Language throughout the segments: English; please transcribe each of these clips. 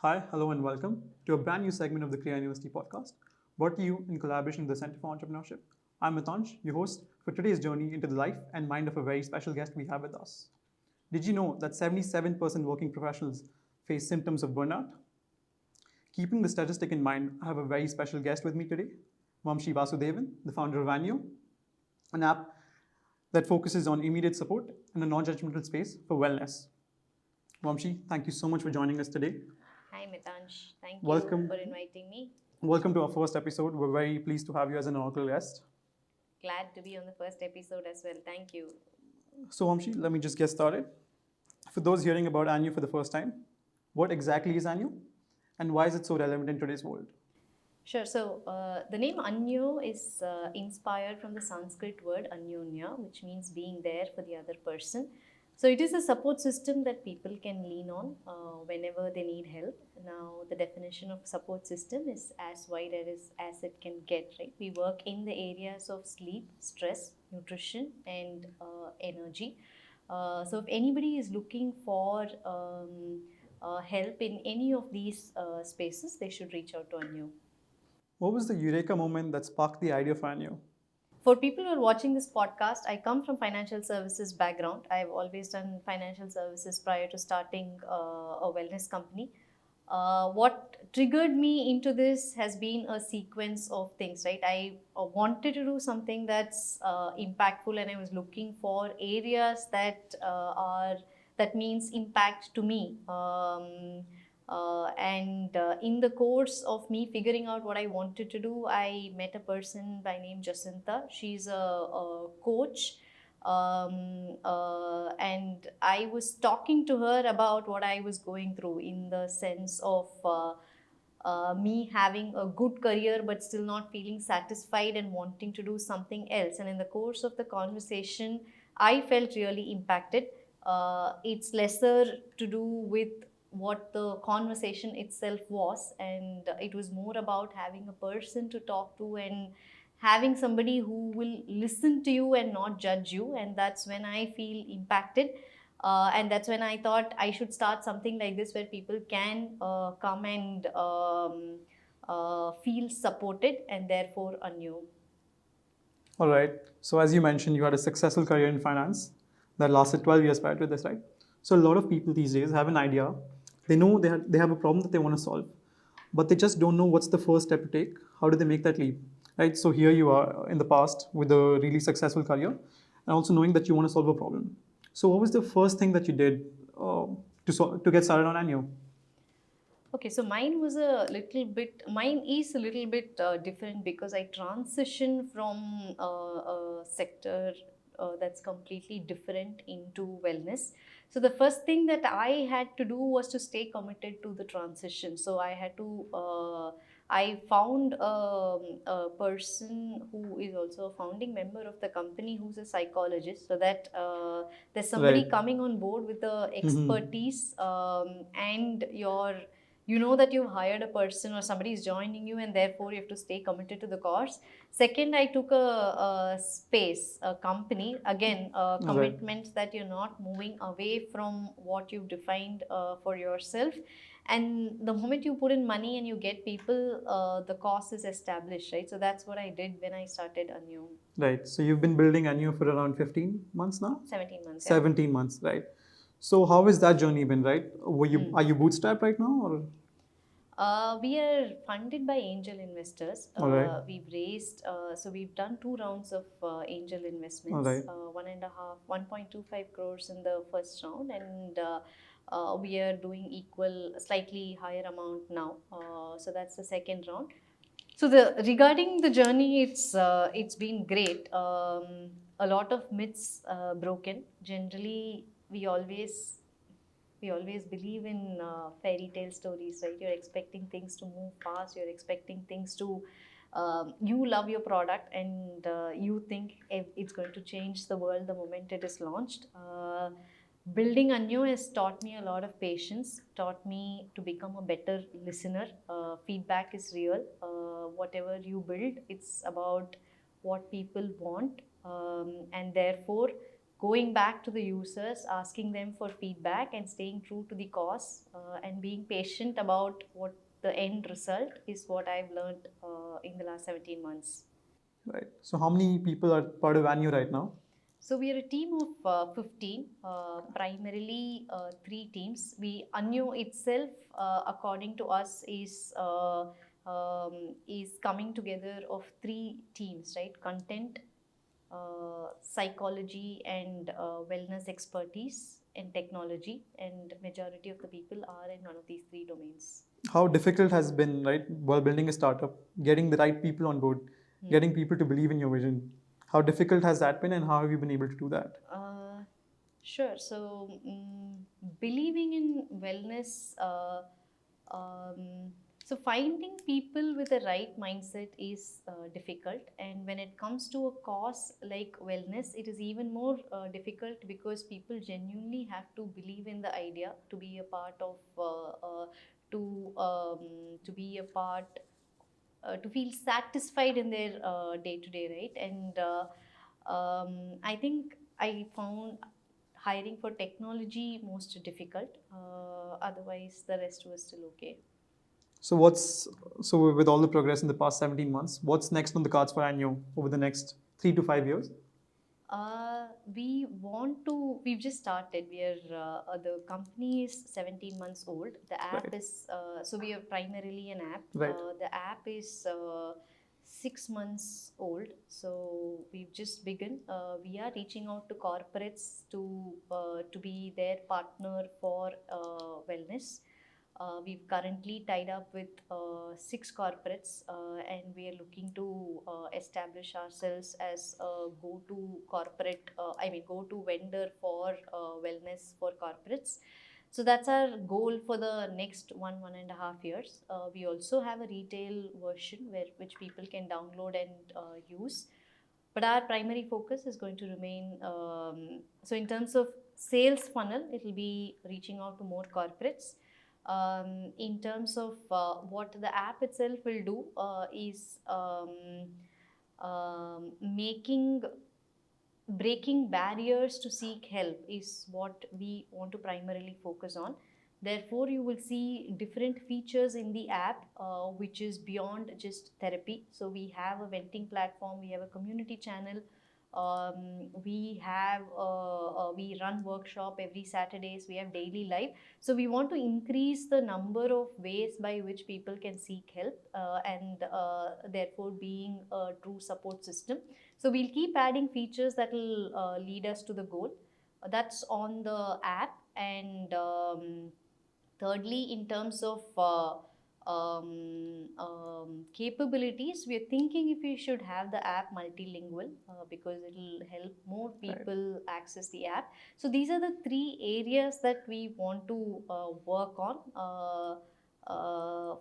Hi, hello, and welcome to a brand new segment of the Krea University Podcast, brought to you in collaboration with the Centre For Entrepreneurship. I'm Mitansh, your host for today's journey into the life and mind of a very special guest we have with us. Did you know that 77% working professionals face symptoms of burnout? Keeping the statistic in mind, I have a very special guest with me today, Vamshi Vasudevan, the founder of Anyo, an app that focuses on immediate support in a non-judgmental space for wellness. Vamshi, thank you so much for joining us today. Hi, Mitansh. Thank Welcome. you for inviting me. Welcome to our first episode. We're very pleased to have you as an inaugural guest. Glad to be on the first episode as well. Thank you. So, Vamshi, let me just get started. For those hearing about Anyo for the first time, what exactly is Anyo, and why is it so relevant in today's world? Sure. So, the name Anyo is inspired from the Sanskrit word Anyonya, which means being there for the other person. So, it is a support system that people can lean on whenever they need help. Now, the definition of support system is as wide as it can get, right? We work in the areas of sleep, stress, nutrition, and energy. So, if anybody is looking for help in any of these spaces, they should reach out to Anyo. What was the eureka moment that sparked the idea for Anyo? For people who are watching this podcast, I come from financial services background. I've always done financial services prior to starting a wellness company. What triggered me into this has been a sequence of things, right? I wanted to do something that's impactful, and I was looking for areas that means impact to me. In the course of me figuring out what I wanted to do, I met a person by name Jacinta. She's a coach. And I was talking to her about what I was going through in the sense of me having a good career but still not feeling satisfied and wanting to do something else. And in the course of the conversation, I felt really impacted. It's lesser to do with what the conversation itself was, and it was more about having a person to talk to and having somebody who will listen to you and not judge you. And that's when I feel impacted, and that's when I thought I should start something like this where people can come and feel supported and therefore anew. All right. So, as you mentioned, you had a successful career in finance that lasted 12 years prior to this, right? So, a lot of people these days have an idea. They know they have a problem that they want to solve, but they just don't know what's the first step to take. How do they make that leap, right? So here you are in the past with a really successful career, and also knowing that you want to solve a problem. So what was the first thing that you did to get started on Anyo? Okay, so mine is a little bit different because I transitioned from a sector that's completely different into wellness. So the first thing that I had to do was to stay committed to the transition. So I found a person who is also a founding member of the company who's a psychologist, so that there's somebody coming on board with the expertise and you know that you've hired a person or somebody is joining you, and therefore you have to stay committed to the cause. Second, I took a space, a company, again, commitments that you're not moving away from what you've defined for yourself. And the moment you put in money and you get people, the cost is established, right? So that's what I did when I started Anyo. Right. So you've been building Anyo for around 15 months now? 17 months. 17 months, right. So how has that journey been, right? Are you bootstrapped right now, or? We are funded by angel investors. Right. We've raised, so we've done 2 rounds of angel investments. Right. 1.25 crores in the first round, and we are doing slightly higher amount now. So that's the second round. So regarding the journey, it's been great. A lot of myths broken. Generally, we always believe in fairy tale stories, right? You're expecting things to move fast. You're expecting things to you love your product, and you think it's going to change the world the moment it is launched. Building Anyo has taught me a lot of patience, taught me to become a better listener. Feedback is real. Whatever you build, it's about what people want, and therefore going back to the users, asking them for feedback and staying true to the cause, and being patient about what the end result is, what I've learned in the last 17 months. Right. So how many people are part of Anyo right now? So we are a team of 15, primarily 3 teams. Anyo itself, according to us, is coming together of 3 teams, right? Content, psychology, and wellness expertise, and technology. And majority of the people are in one of these 3 domains. How difficult has been, right, while building a startup, getting the right people on board, getting people to believe in your vision? How difficult has that been, and how have you been able to do that? Sure. So, believing in wellness, so finding people with the right mindset is difficult. And when it comes to a cause like wellness, it is even more difficult, because people genuinely have to believe in the idea to be a part of, to be a part, to feel satisfied in their day to day, right? And I think I found hiring for technology most difficult. Otherwise, the rest was still okay. So with all the progress in the past 17 months, what's next on the cards for Anyo over the next 3 to 5 years? We've just started. The company is 17 months old. The app is, so we are primarily an app. Right. The app is 6 months old. So we've just begun. We are reaching out to corporates to be their partner for wellness. We've currently tied up with 6 corporates, and we are looking to establish ourselves as a go-to vendor for wellness for corporates. So that's our goal for the next 1.5 years. We also have a retail version which people can download and use. But our primary focus is going to remain, so in terms of sales funnel, it will be reaching out to more corporates. In terms of what the app itself will do is breaking barriers to seek help is what we want to primarily focus on. Therefore, you will see different features in the app which is beyond just therapy. So we have a venting platform, we have a community channel, we run workshop every Saturdays, we have daily live. So we want to increase the number of ways by which people can seek help, and therefore being a true support system. So we'll keep adding features that will lead us to the goal. That's on the app. And thirdly, in terms of capabilities, we are thinking if we should have the app multilingual, because it will help more people access the app. So these are the 3 areas that we want to work on.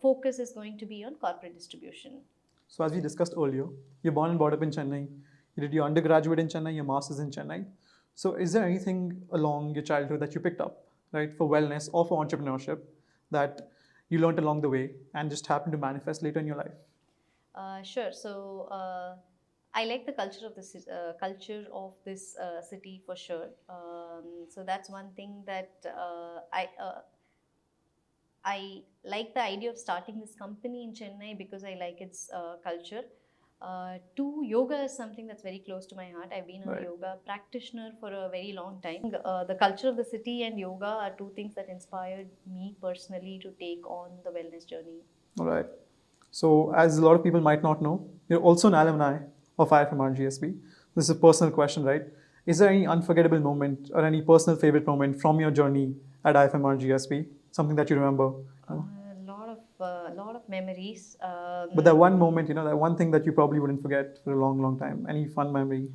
Focus is going to be on corporate distribution. So as we discussed earlier, you're born and brought up in Chennai. You did your undergraduate in Chennai, your master's in Chennai. So is there anything along your childhood that you picked up, right, for wellness or for entrepreneurship that you learned along the way and just happened to manifest later in your life? Sure. So I like the culture of this city for sure. So that's one thing that I like the idea of starting this company in Chennai, because I like its culture. 2, yoga is something that's very close to my heart. I've been a yoga practitioner for a very long time. The culture of the city and yoga are 2 things that inspired me personally to take on the wellness journey. All right. So as a lot of people might not know, you're also an alumni of IFMR GSB. This is a personal question, right? Is there any unforgettable moment or any personal favorite moment from your journey at IFMR GSB? Something that you remember? A lot of memories. But that one moment, that one thing that you probably wouldn't forget for a long, long time. Any fun memory?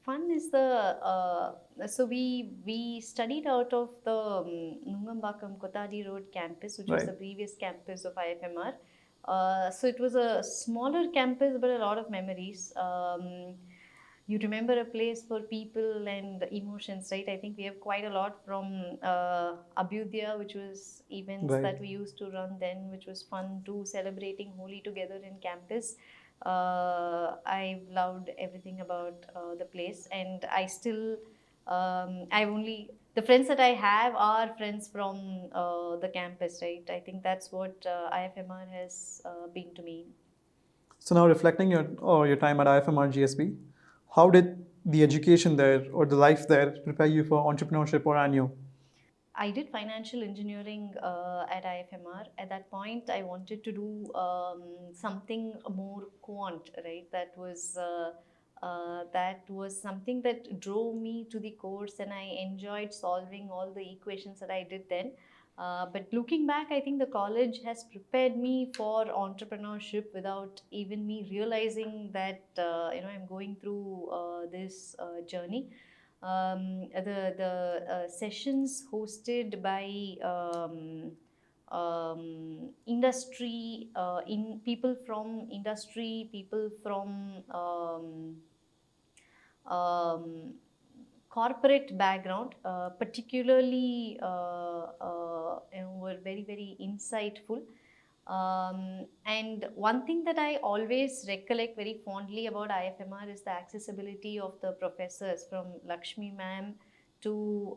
Fun is so we studied out of the Nungambakam Kotadi Road campus, which was the previous campus of IFMR. So it was a smaller campus, but a lot of memories. You remember a place for people and emotions, right? I think we have quite a lot from Abhyudaya, which was events that we used to run then, which was fun, to celebrating Holi together in campus. I loved everything about the place, and I still The friends that I have are friends from the campus, right? I think that's what IFMR has been to me. So now reflecting your time at IFMR GSB, how did the education there or the life there prepare you for entrepreneurship or Anyo? I did financial engineering at IFMR. At that point, I wanted to do something more quant, right? That was something that drove me to the course, and I enjoyed solving all the equations that I did then. But looking back, I think the college has prepared me for entrepreneurship without even me realizing that I'm going through this journey. The sessions hosted by industry, in people from industry, people from um, corporate background, particularly were very, very insightful. And one thing that I always recollect very fondly about IFMR is the accessibility of the professors, from Lakshmi ma'am to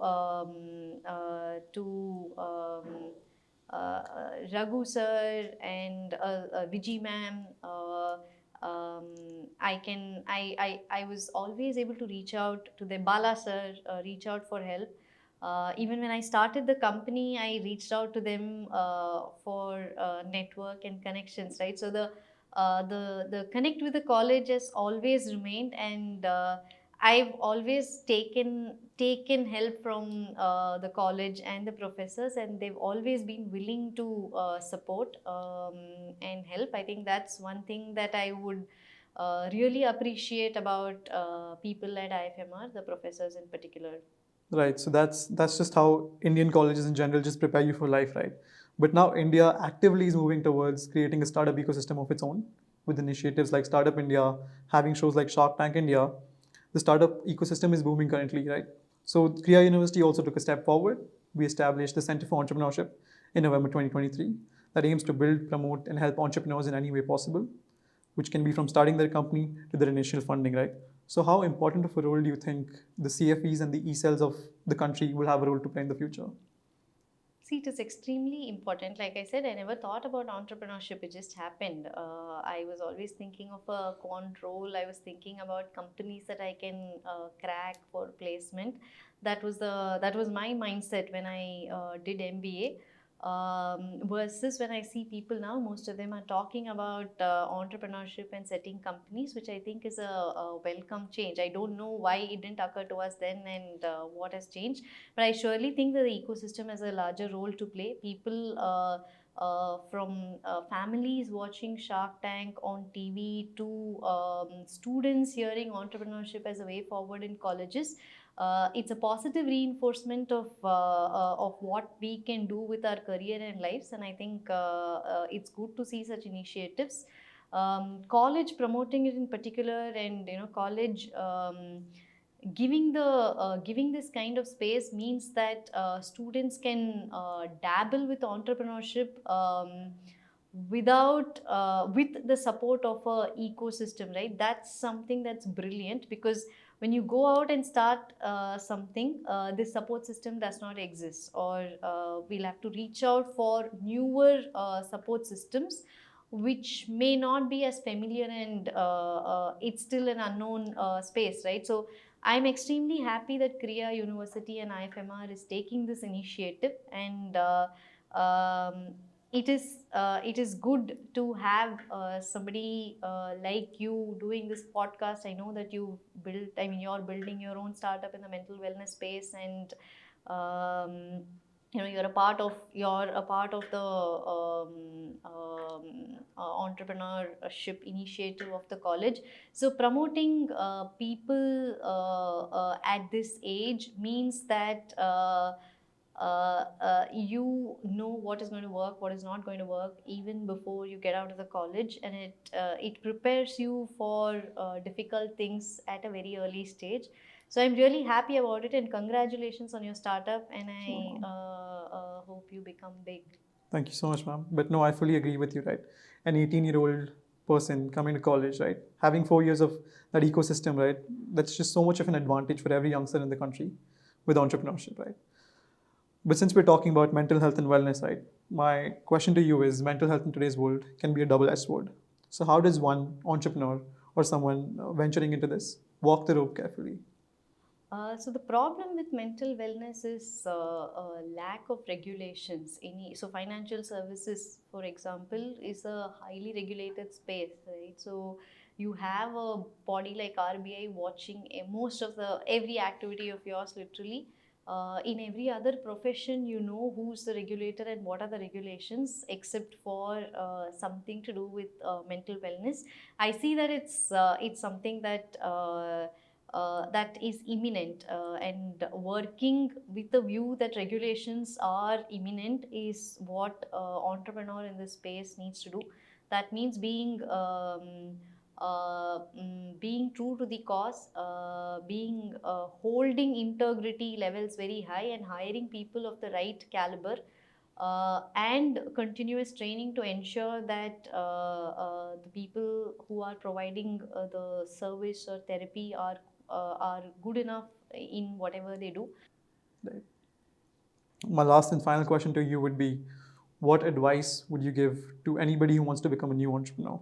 Raghu sir and Viji ma'am. I was always able to reach out to them. Bala sir, reach out for help. Even when I started the company, I reached out to them for network and connections, right? So the connect with the college has always remained, and I've always taken help from the college and the professors, and they've always been willing to support and help. I think that's one thing that I would really appreciate about people at IFMR, the professors in particular. Right. So that's just how Indian colleges in general just prepare you for life, right? But now India actively is moving towards creating a startup ecosystem of its own with initiatives like Startup India, having shows like Shark Tank India. The startup ecosystem is booming currently, right? So Krea University also took a step forward. We established the Centre for Entrepreneurship in November 2023 that aims to build, promote, and help entrepreneurs in any way possible, which can be from starting their company to their initial funding, right? So how important of a role do you think the CFEs and the e-cells of the country will have a role to play in the future? See, it is extremely important. Like I said, I never thought about entrepreneurship. It just happened. I was always thinking of a quant role. I was thinking about companies that I can crack for placement. That was my mindset when I did MBA. Versus when I see people now, most of them are talking about entrepreneurship and setting companies, which I think is a welcome change. I don't know why it didn't occur to us then, and what has changed, but I surely think that the ecosystem has a larger role to play. People from families watching Shark Tank on TV to students hearing entrepreneurship as a way forward in colleges. It's a positive reinforcement of what we can do with our career and lives, and I think it's good to see such initiatives. College promoting it in particular, and college giving this kind of space means that students can dabble with entrepreneurship with the support of a ecosystem, right? That's something that's brilliant, because when you go out and start something, this support system does not exist, or we'll have to reach out for newer support systems which may not be as familiar, and it's still an unknown space, right? So I'm extremely happy that Krea University and IFMR is taking this initiative, and it is good to have somebody like you doing this podcast. I know that you're building your own startup in the mental wellness space, and you're a part of the entrepreneurship initiative of the college. So promoting people at this age means that you know what is going to work, what is not going to work, even before you get out of the college, and it prepares you for difficult things at a very early stage. So I'm really happy about it, and congratulations on your startup, and I hope you become big. Thank you so much, ma'am. But no, I fully agree with you, right? An 18-year-old person coming to college, right? Having 4 years of that ecosystem, right? That's just so much of an advantage for every youngster in the country with entrepreneurship, right? But since we're talking about mental health and wellness, right? My question to you is mental health in today's world can be a double-edged sword. So how does one entrepreneur or someone venturing into this walk the rope carefully? So the problem with mental wellness is lack of regulations. So financial services, for example, is a highly regulated space, right? So you have a body like RBI watching most of the every activity of yours, literally. In every other profession, you know who's the regulator and what are the regulations, except for something to do with mental wellness. I see that it's something that. That is imminent, and working with the view that regulations are imminent is what entrepreneur in this space needs to do. That means being true to the cause, being holding integrity levels very high, and hiring people of the right caliber, and continuous training to ensure that the people who are providing the service or therapy are good enough in whatever they do. Right. My last and final question to you would be, what advice would you give to anybody who wants to become a new entrepreneur?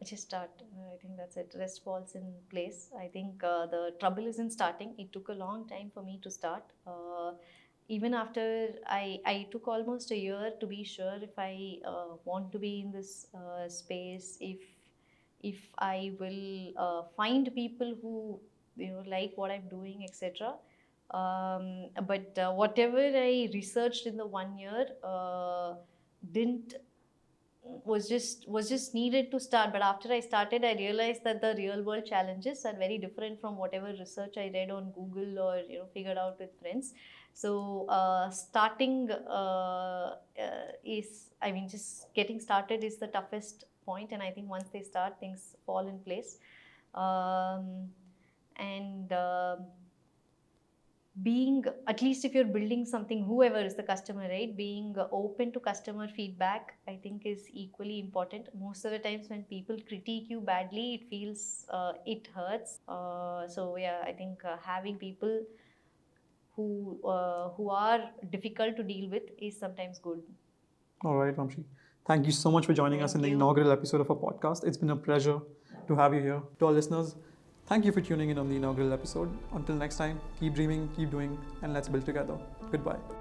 Just start. I think that's it. Rest falls in place. I think the trouble is in starting. It took a long time for me to start. Even after I took almost a year to be sure if I want to be in this space, if I will find people who like what I'm doing, etc. But whatever I researched in the 1 year didn't was just needed to start. But after I started, I realized that the real world challenges are very different from whatever research I read on Google or figured out with friends. So starting is, I mean, just getting started is the toughest point, and I think once they start, things fall in place. And being, at least if you're building something, whoever is the customer, right, being open to customer feedback, I think is equally important. Most of the times when people critique you badly, it feels it hurts. So yeah, I think having people who are difficult to deal with is sometimes good. All right, Vamshi. Thank you so much for joining us in the inaugural episode of our podcast. It's been a pleasure to have you here. To our listeners, thank you for tuning in on the inaugural episode. Until next time, keep dreaming, keep doing, and let's build together. Goodbye.